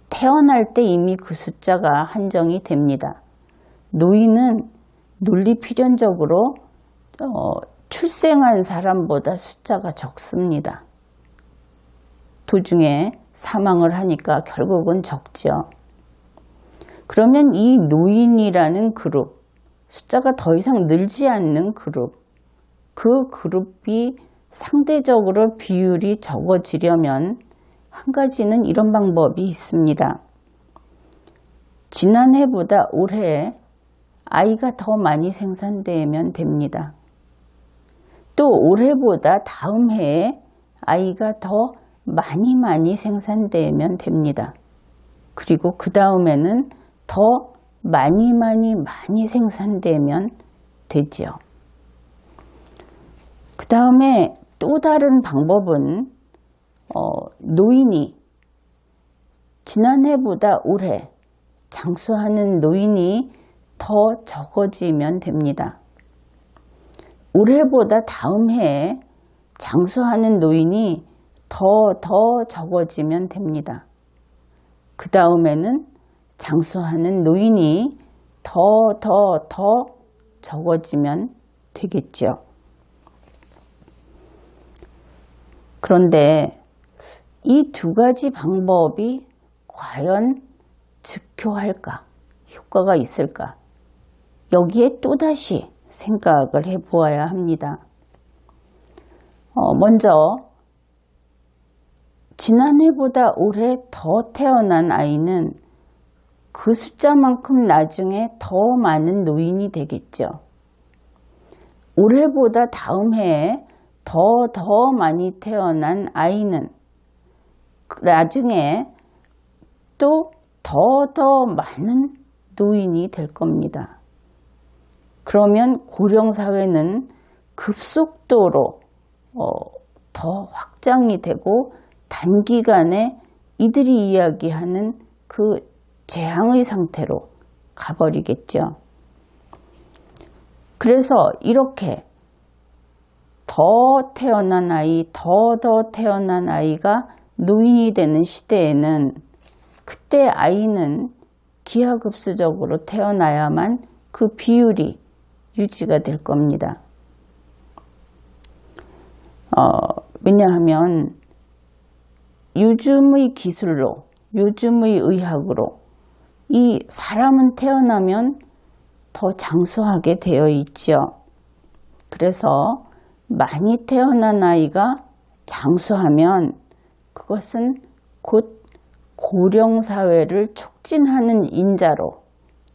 S1: 태어날 때 이미 그 숫자가 한정이 됩니다. 노인은 논리필연적으로 출생한 사람보다 숫자가 적습니다. 도중에 사망을 하니까 결국은 적죠. 그러면 이 노인이라는 그룹, 숫자가 더 이상 늘지 않는 그룹, 그 그룹이 상대적으로 비율이 적어지려면 한 가지는 이런 방법이 있습니다. 지난해보다 올해 아이가 더 많이 생산되면 됩니다. 또 올해보다 다음 해에 아이가 더 많이 생산되면 됩니다. 그리고 그 다음에는 더 많이 생산되면 되지요. 그 다음에 또 다른 방법은 노인이 지난해보다 올해 장수하는 노인이 더 적어지면 됩니다. 올해보다 다음 해에 장수하는 노인이 더 적어지면 됩니다. 그 다음에는 장수하는 노인이 더 적어지면 되겠죠. 그런데 이 두 가지 방법이 과연 즉효할까? 효과가 있을까? 여기에 또다시 생각을 해보아야 합니다. 먼저 지난해보다 올해 더 태어난 아이는 그 숫자만큼 나중에 더 많은 노인이 되겠죠. 올해보다 다음 해에 더 많이 태어난 아이는 나중에 또 더 많은 노인이 될 겁니다. 그러면 고령사회는 급속도로 더 확장이 되고 단기간에 이들이 이야기하는 그 재앙의 상태로 가버리겠죠. 그래서 이렇게 더 태어난 아이, 더 태어난 아이가 노인이 되는 시대에는 그때 아이는 기하급수적으로 태어나야만 그 비율이 유지가 될 겁니다. 왜냐하면 요즘의 기술로, 요즘의 의학으로 이 사람은 태어나면 더 장수하게 되어 있죠. 그래서 많이 태어난 아이가 장수하면 그것은 곧 고령사회를 촉진하는 인자로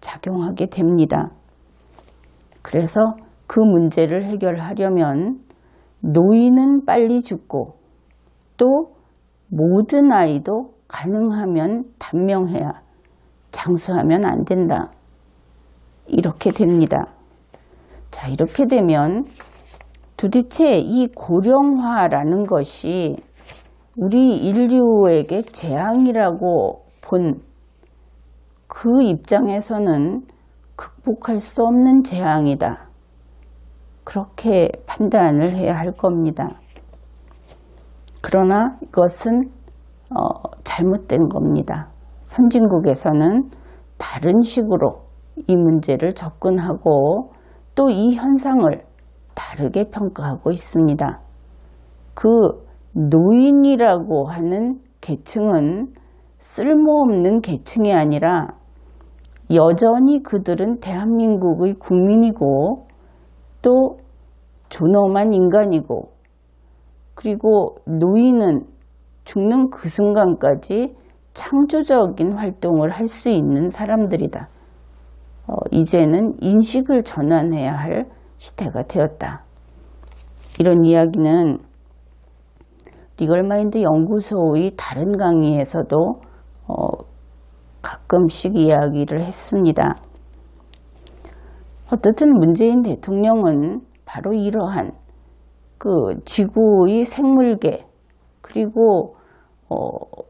S1: 작용하게 됩니다. 그래서 그 문제를 해결하려면 노인은 빨리 죽고 또 모든 아이도 가능하면 단명해야 장수하면 안 된다. 이렇게 됩니다. 자, 이렇게 되면 도대체 이 고령화라는 것이 우리 인류에게 재앙이라고 본 그 입장에서는 극복할 수 없는 재앙이다. 그렇게 판단을 해야 할 겁니다. 그러나 이것은 잘못된 겁니다. 선진국에서는 다른 식으로 이 문제를 접근하고 또 이 현상을 다르게 평가하고 있습니다. 그 노인이라고 하는 계층은 쓸모없는 계층이 아니라 여전히 그들은 대한민국의 국민이고 또 존엄한 인간이고 그리고 노인은 죽는 그 순간까지 창조적인 활동을 할 수 있는 사람들이다. 이제는 인식을 전환해야 할 시대가 되었다. 이런 이야기는 리걸마인드 연구소의 다른 강의에서도 가끔씩 이야기를 했습니다. 어떻든 문재인 대통령은 바로 이러한 그 지구의 생물계 그리고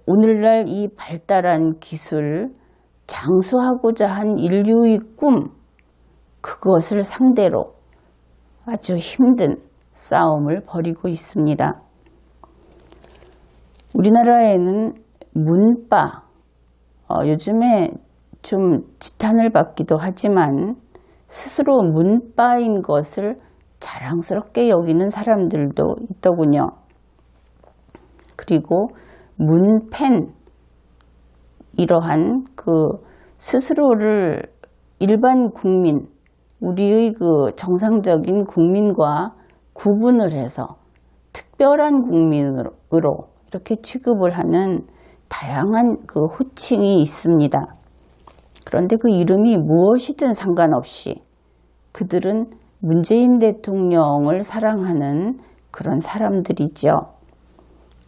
S1: 오늘날 이 발달한 기술 장수하고자 한 인류의 꿈 그것을 상대로 아주 힘든 싸움을 벌이고 있습니다. 우리나라에는 문바, 요즘에 좀 지탄을 받기도 하지만 스스로 문바인 것을 자랑스럽게 여기는 사람들도 있더군요. 그리고 문팬, 이러한 그 스스로를 일반 국민, 우리의 그 정상적인 국민과 구분을 해서 특별한 국민으로 이렇게 취급을 하는 다양한 그 호칭이 있습니다. 그런데 그 이름이 무엇이든 상관없이 그들은 문재인 대통령을 사랑하는 그런 사람들이죠.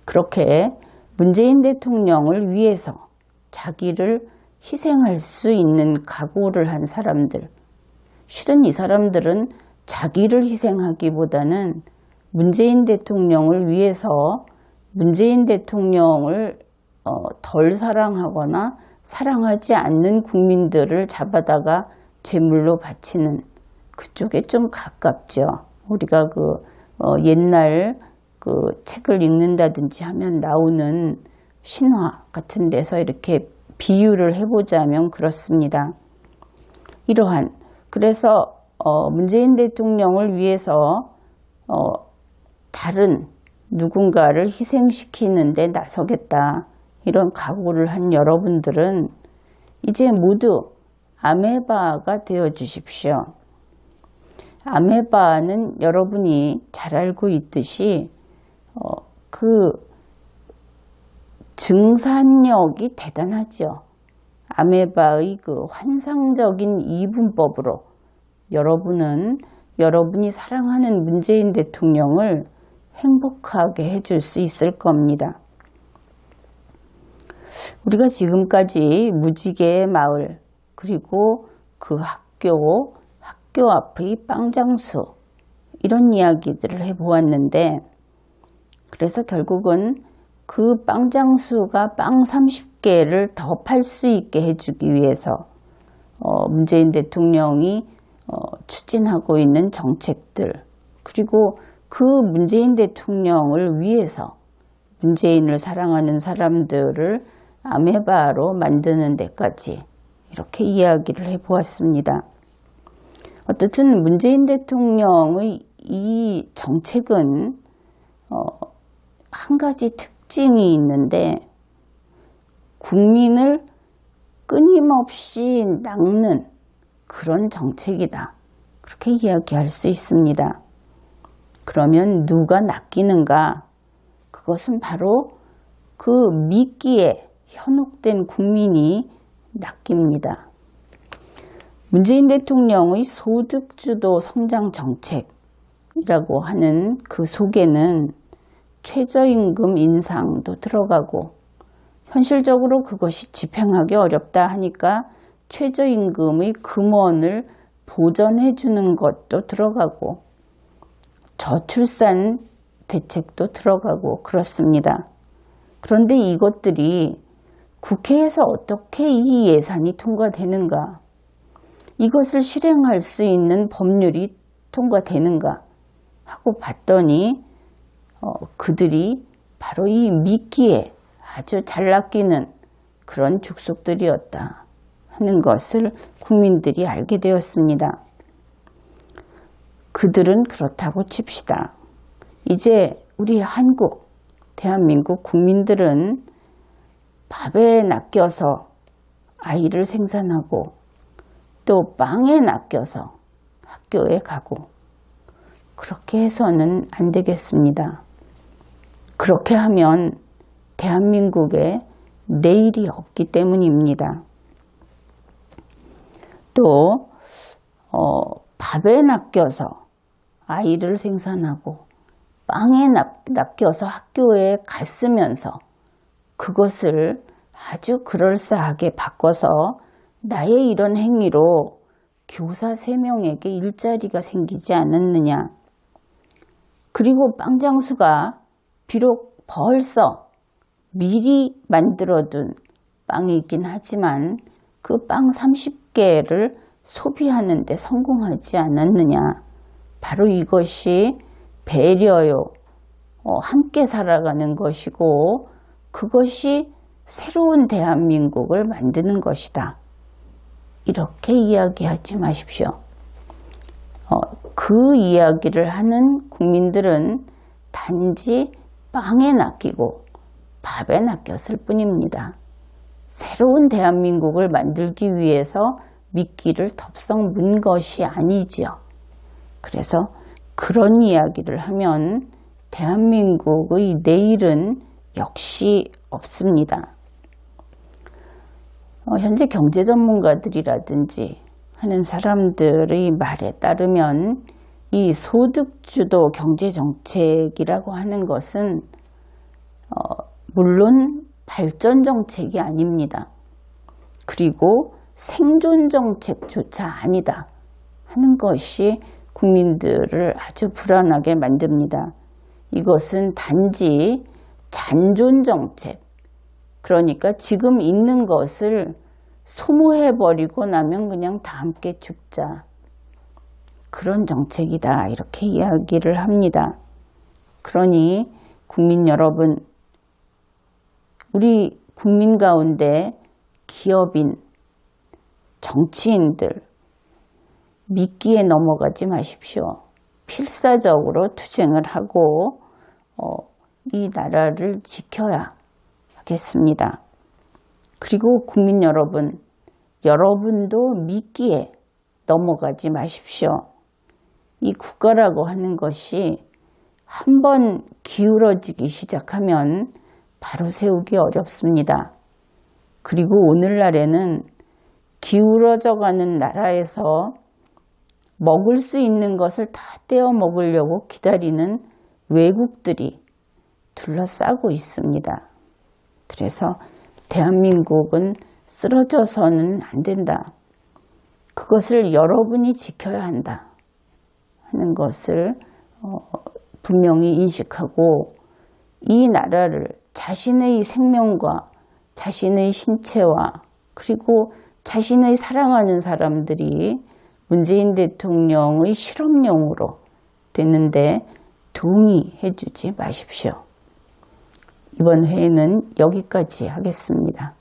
S1: 그렇게 문재인 대통령을 위해서 자기를 희생할 수 있는 각오를 한 사람들. 실은 이 사람들은 자기를 희생하기보다는 문재인 대통령을 위해서 문재인 대통령을 덜 사랑하거나 사랑하지 않는 국민들을 잡아다가 제물로 바치는 그쪽에 좀 가깝죠. 우리가 옛날 책을 읽는다든지 하면 나오는 신화 같은 데서 이렇게 비유를 해보자면 그렇습니다. 그래서 문재인 대통령을 위해서 다른 누군가를 희생시키는데 나서겠다. 이런 각오를 한 여러분들은 이제 모두 아메바가 되어 주십시오. 아메바는 여러분이 잘 알고 있듯이 그 증산력이 대단하죠. 아메바의 그 환상적인 이분법으로 여러분은 여러분이 사랑하는 문재인 대통령을 행복하게 해줄 수 있을 겁니다. 우리가 지금까지 무지개의 마을, 그리고 그 학교 앞의 빵장수, 이런 이야기들을 해보았는데, 그래서 결국은 그 빵장수가 빵 30개를 더 팔 수 있게 해주기 위해서 문재인 대통령이 추진하고 있는 정책들, 그리고 그 문재인 대통령을 위해서 문재인을 사랑하는 사람들을 아메바로 만드는 데까지 이렇게 이야기를 해보았습니다. 어떻든 문재인 대통령의 이 정책은 한 가지 특징이 있는데 국민을 끊임없이 낚는 그런 정책이다. 그렇게 이야기할 수 있습니다. 그러면 누가 낚이는가? 그것은 바로 그 미끼에 현혹된 국민이 낚입니다. 문재인 대통령의 소득주도 성장 정책이라고 하는 그 속에는 최저임금 인상도 들어가고, 현실적으로 그것이 집행하기 어렵다 하니까 최저임금의 금원을 보전해 주는 것도 들어가고, 저출산 대책도 들어가고 그렇습니다. 그런데 이것들이 국회에서 어떻게 이 예산이 통과되는가? 이것을 실행할 수 있는 법률이 통과되는가? 하고 봤더니 그들이 바로 이 미끼에 아주 잘 낚이는 그런 족속들이었다 하는 것을 국민들이 알게 되었습니다. 그들은 그렇다고 칩시다. 이제 우리 한국, 대한민국 국민들은 밥에 낚여서 아이를 생산하고 또 빵에 낚여서 학교에 가고, 그렇게 해서는 안 되겠습니다. 그렇게 하면 대한민국에 내일이 없기 때문입니다. 또 밥에 낚여서 아이를 생산하고 빵에 낚여서 학교에 갔으면서 그것을 아주 그럴싸하게 바꿔서 나의 이런 행위로 교사 3명에게 일자리가 생기지 않았느냐. 그리고 빵장수가 비록 벌써 미리 만들어둔 빵이긴 하지만 그 빵 30개를 소비하는 데 성공하지 않았느냐. 바로 이것이 배려요. 함께 살아가는 것이고 그것이 새로운 대한민국을 만드는 것이다. 이렇게 이야기하지 마십시오. 그 이야기를 하는 국민들은 단지 빵에 낚이고 밥에 낚였을 뿐입니다. 새로운 대한민국을 만들기 위해서 미끼를 덥석 문 것이 아니지요. 그래서 그런 이야기를 하면 대한민국의 내일은 역시 없습니다. 현재 경제 전문가들이라든지 하는 사람들의 말에 따르면 이 소득주도 경제정책이라고 하는 것은 물론 발전 정책이 아닙니다. 그리고 생존 정책조차 아니다 하는 것이 국민들을 아주 불안하게 만듭니다. 이것은 단지 잔존 정책, 그러니까 지금 있는 것을 소모해버리고 나면 그냥 다 함께 죽자. 그런 정책이다. 이렇게 이야기를 합니다. 그러니 국민 여러분, 우리 국민 가운데 기업인, 정치인들 미끼에 넘어가지 마십시오. 필사적으로 투쟁을 하고 이 나라를 지켜야 하겠습니다. 그리고 국민 여러분, 여러분도 미끼에 넘어가지 마십시오. 이 국가라고 하는 것이 한번 기울어지기 시작하면 바로 세우기 어렵습니다. 그리고 오늘날에는 기울어져 가는 나라에서 먹을 수 있는 것을 다 떼어 먹으려고 기다리는 외국들이 둘러싸고 있습니다. 그래서 대한민국은 쓰러져서는 안 된다. 그것을 여러분이 지켜야 한다 하는 것을 분명히 인식하고 이 나라를 자신의 생명과 자신의 신체와 그리고 자신의 사랑하는 사람들이 문재인 대통령의 실험용으로 되는데 동의해 주지 마십시오. 이번 회의는 여기까지 하겠습니다.